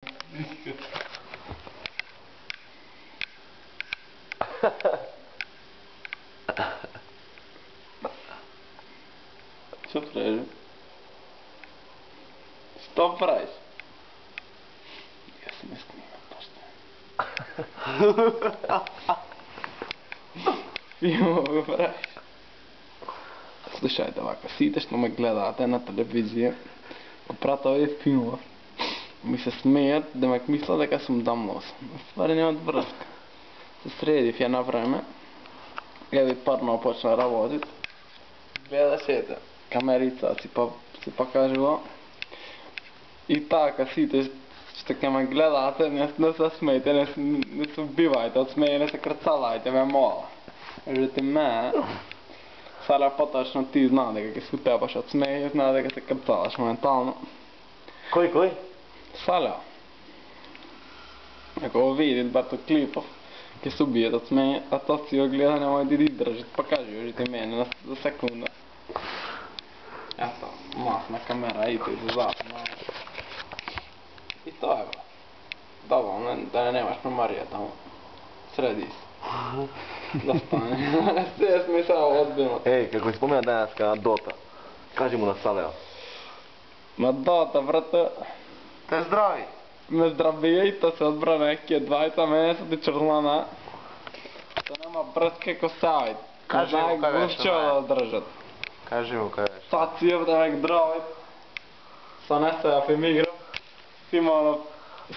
Čo prejde? Što praviš? Ja se ne snimam pošto. Filmo praviš. Слушајте вака, сите што ме гледаате на телевизија, го прат овие филмов, ми се смејат, демек мислат дека сум дамнос. Ствари немат врска. Се средив една време, еви парно почна работит, гледаш ете, камерица си покажува, и така сите што ќе ме гледаате, не се смејте, не се убивајте од смеје, не се крцалајте, ме мола. Кажете ме, Саля поточно ти знаа дека ќе се утепаш од смеје, знаа дека се крцалаш моментално. Кој? Саля. Ако го видит бато клипов, ќе се убијат од смеје, а тоа си го гледа, немој да издржит, па кажи кажете мене за секунда. Ето, масна камера, ите зазад. И тоа е, бе. Доволно, да не немаш меморија таму. Среди се. Да стане. Се смисao одбилно. Како спомена денеска на Дота, кажи му на Салео. На Дота, брате. Те здрави. Ме здравија и то се одбра некие двајца, мене се ти чрлана. То нема брзке ко савит. Кажи му кај беше, да држат. Кажи му кај беше. Сацијев да ме здравит. Со Несејав им играв. Симонов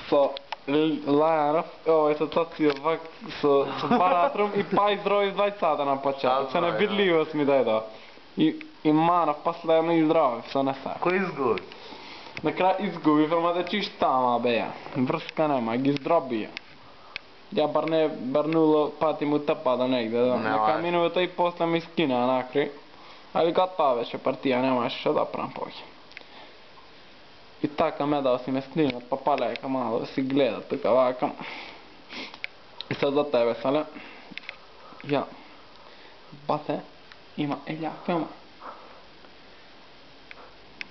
со Лајанов, овој со Цацијев со Баратрум и па издржав двајцата на почеток. Се невидливост ми дајде. И Манов последно издржав со Несејав. Кој изгуби? На крај изгубив, ама да чиш тама беја. Врска нема, ги здробија. Ја бар нуло пати му тапа негде, нека минута и после ми скина накри. Али готова беше партија, немаше што да правам повеќе. И така ме да си ме снимат, па палека мало да си гледат тука вака. И sad za tebe, Sale. Ja. Bate ima filma.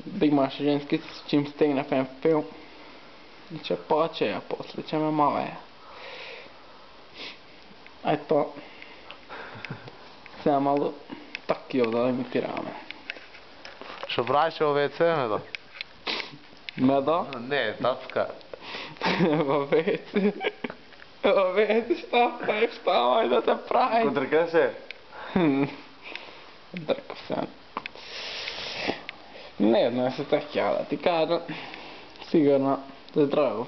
Da imaš ženski s čim stigne film. I će počeja, posle će me maleja. Eto. Сега malo такива да имитираме. Што правиш во ВЦ, Медо? Медо? Не, тацка. Во ВЦ. Во ВЦ што правиш, што мoj да се прави? Котрка се? Дркав се. Не, се така да ти кажа. Сигурно да треба